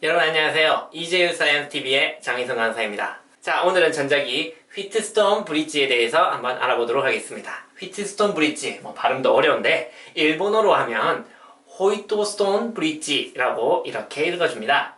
여러분 안녕하세요. 이재유 사이언스TV의 장희성 강사입니다. 자, 오늘은 전자기 휘트스톤 브릿지에 대해서 한번 알아보도록 하겠습니다. 휘트스톤 브릿지, 발음도 어려운데 일본어로 하면 호이토스톤 브릿지라고 이렇게 읽어줍니다.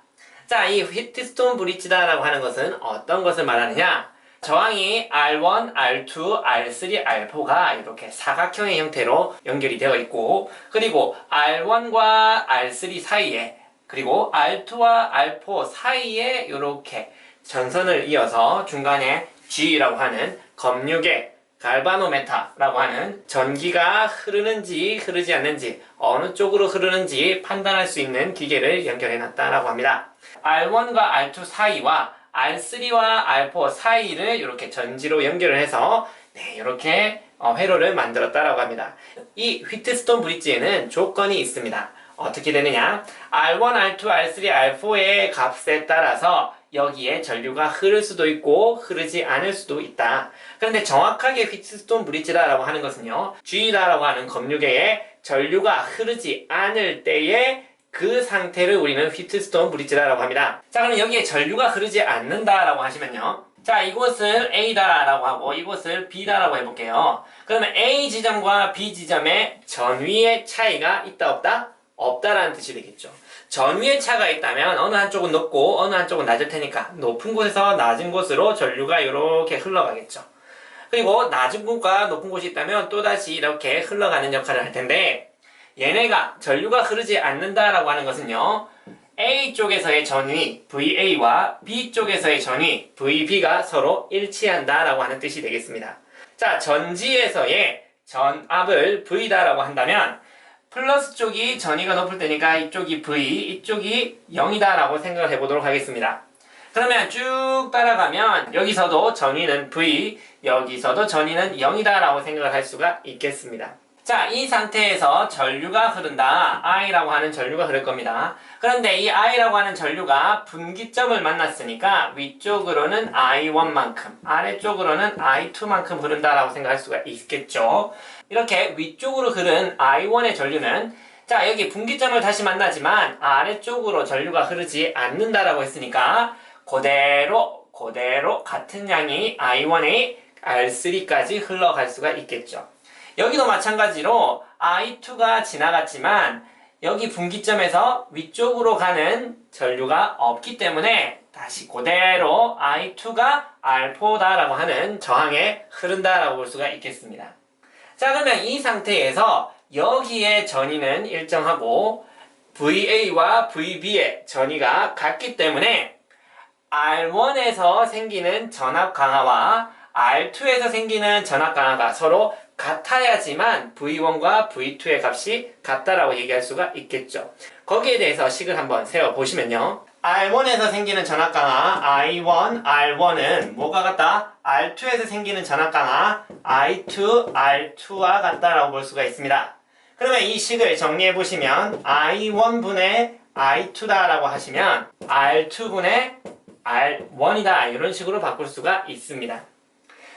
자, 이 휘트스톤 브릿지다라고 하는 것은 어떤 것을 말하느냐? 저항이 R1, R2, R3, R4가 이렇게 사각형의 형태로 연결이 되어 있고, 그리고 R1과 R3 사이에, 그리고 R2와 R4 사이에 이렇게 전선을 이어서 중간에 G라고 하는 검유계, 갈바노메타라고 하는 전기가 흐르는지 흐르지 않는지 어느 쪽으로 흐르는지 판단할 수 있는 기계를 연결해 놨다라고 합니다. R1과 R2 사이와 R3와 R4 사이를 이렇게 전지로 연결을 해서 이렇게 회로를 만들었다라고 합니다. 이 휘트스톤 브릿지에는 조건이 있습니다. 어떻게 되느냐? R1, R2, R3, R4의 값에 따라서 여기에 전류가 흐를 수도 있고 흐르지 않을 수도 있다. 그런데 정확하게 휘트스톤 브릿지다라고 하는 것은요, G라고 하는 검유계에 전류가 흐르지 않을 때에 그 상태를 우리는 휘트스톤 브릿지다라고 합니다. 자, 그럼 여기에 전류가 흐르지 않는다라고 하시면요, 자, 이곳을 A다라고 하고 이곳을 B다라고 해볼게요. 그러면 A 지점과 B 지점의 전위의 차이가 있다 없다? 없다라는 뜻이 되겠죠. 전위의 차가 있다면 어느 한쪽은 높고 어느 한쪽은 낮을 테니까 높은 곳에서 낮은 곳으로 전류가 이렇게 흘러가겠죠. 그리고 낮은 곳과 높은 곳이 있다면 또다시 이렇게 흘러가는 역할을 할 텐데, 얘네가 전류가 흐르지 않는다라고 하는 것은요, A 쪽에서의 전위 VA와 B 쪽에서의 전위 VB가 서로 일치한다라고 하는 뜻이 되겠습니다. 자, 전지에서의 전압을 V다라고 한다면 플러스 쪽이 전위가 높을 때니까 이쪽이 V, 이쪽이 0이다 라고 생각을 해보도록 하겠습니다. 그러면 쭉 따라가면 여기서도 전위는 V, 여기서도 전위는 0이다 라고 생각을 할 수가 있겠습니다. 자, 이 상태에서 전류가 흐른다. I라고 하는 전류가 흐를 겁니다. 그런데 이 I라고 하는 전류가 분기점을 만났으니까 위쪽으로는 I1만큼, 아래쪽으로는 I2만큼 흐른다라고 생각할 수가 있겠죠. 이렇게 위쪽으로 흐른 I1의 전류는, 자, 여기 분기점을 다시 만나지만 아래쪽으로 전류가 흐르지 않는다라고 했으니까 그대로 같은 양이 I1의 R3까지 흘러갈 수가 있겠죠. 여기도 마찬가지로 I2가 지나갔지만 여기 분기점에서 위쪽으로 가는 전류가 없기 때문에 다시 그대로 I2가 R4다라고 하는 저항에 흐른다라고 볼 수가 있겠습니다. 자, 그러면 이 상태에서 여기에 전위는 일정하고 VA와 VB의 전위가 같기 때문에 R1에서 생기는 전압 강화와 R2에서 생기는 전압 강화가 서로 같아야지만 V1과 V2의 값이 같다라고 얘기할 수가 있겠죠. 거기에 대해서 식을 한번 세워보시면요, R1에서 생기는 전압 강화 I1, R1은 뭐가 같다? R2에서 생기는 전압 강화 I2, R2와 같다라고 볼 수가 있습니다. 그러면 이 식을 정리해보시면 I1분의 I2다라고 하시면 R2분의 R1이다, 이런 식으로 바꿀 수가 있습니다.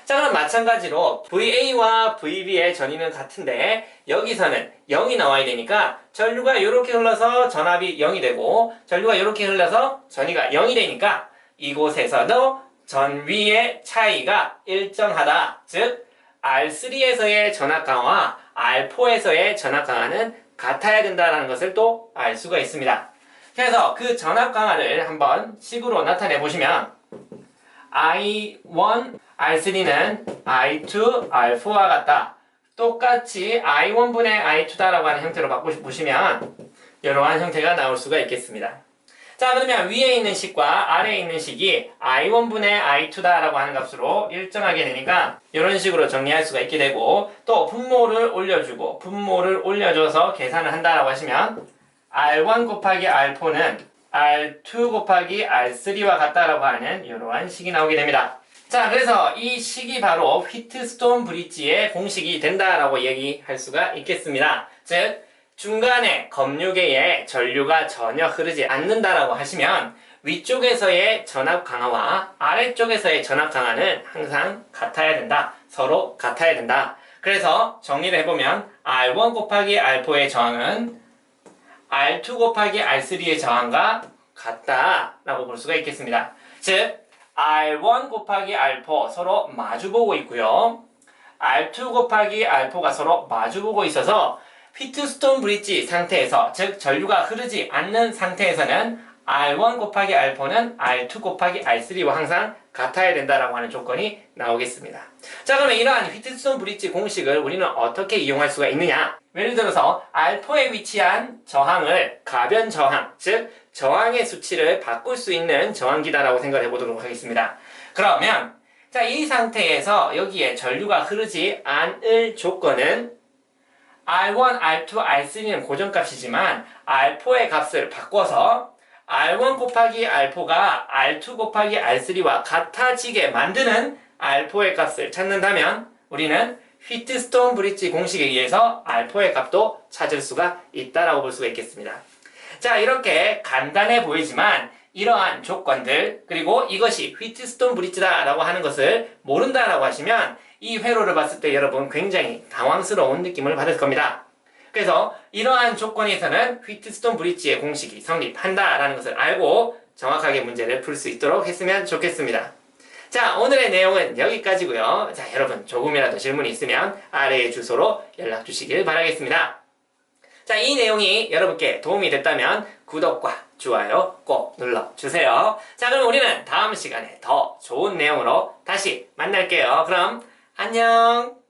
자, 그럼 마찬가지로 VA와 VB의 전위는 같은데 여기서는 0이 나와야 되니까 전류가 이렇게 흘러서 전압이 0이 되고 전류가 이렇게 흘러서 전위가 0이 되니까 이곳에서도 전위의 차이가 일정하다. 즉 R3에서의 전압 강화와 R4에서의 전압 강화는 같아야 된다는 것을 또 알 수가 있습니다. 그래서 그 전압 강화를 한번 식으로 나타내 보시면 I1, R3는 I2, R4와 같다. 똑같이 I1분의 I2다라고 하는 형태로 바꾸시면 이러한 형태가 나올 수가 있겠습니다. 자, 그러면 위에 있는 식과 아래에 있는 식이 I1분의 I2다라고 하는 값으로 일정하게 되니까 이런 식으로 정리할 수가 있게 되고, 또 분모를 올려주고 분모를 올려줘서 계산을 한다라고 하시면 R1 곱하기 R4는 R2 곱하기 R3와 같다라고 하는 이러한 식이 나오게 됩니다. 자, 그래서 이 식이 바로 휘트스톤 브릿지의 공식이 된다라고 얘기할 수가 있겠습니다. 즉, 중간에 검유계에 전류가 전혀 흐르지 않는다라고 하시면 위쪽에서의 전압 강화와 아래쪽에서의 전압 강화는 항상 같아야 된다. 서로 같아야 된다. 그래서 정리를 해보면 R1 곱하기 R4의 저항은 R2 곱하기 R3의 저항과 같다라고 볼 수가 있겠습니다. 즉 R1 곱하기 R4 서로 마주보고 있고요. R2 곱하기 R4가 서로 마주보고 있어서 휘트스톤 브릿지 상태에서, 즉 전류가 흐르지 않는 상태에서는 R1 곱하기 R4는 R2 곱하기 R3와 항상 같아야 된다라고 하는 조건이 나오겠습니다. 자, 그러면 이러한 휘트스톤 브릿지 공식을 우리는 어떻게 이용할 수가 있느냐? 예를 들어서 R4에 위치한 저항을 가변 저항, 즉 저항의 수치를 바꿀 수 있는 저항기다라고 생각해 보도록 하겠습니다. 그러면 자, 이 상태에서 여기에 전류가 흐르지 않을 조건은 R1, R2, R3는 고정값이지만 R4의 값을 바꿔서 R1 곱하기 R4가 R2 곱하기 R3와 같아지게 만드는 R4의 값을 찾는다면 우리는 휘트스톤 브릿지 공식에 의해서 R4의 값도 찾을 수가 있다라고 볼 수가 있겠습니다. 자, 이렇게 간단해 보이지만 이러한 조건들, 그리고 이것이 휘트스톤 브릿지다라고 하는 것을 모른다라고 하시면 이 회로를 봤을 때 여러분 굉장히 당황스러운 느낌을 받을 겁니다. 그래서 이러한 조건에서는 휘트스톤 브릿지의 공식이 성립한다라는 것을 알고 정확하게 문제를 풀 수 있도록 했으면 좋겠습니다. 자, 오늘의 내용은 여기까지고요. 자, 여러분 조금이라도 질문이 있으면 아래의 주소로 연락 주시길 바라겠습니다. 자, 이 내용이 여러분께 도움이 됐다면 구독과 좋아요 꼭 눌러주세요. 자, 그럼 우리는 다음 시간에 더 좋은 내용으로 다시 만날게요. 그럼 안녕!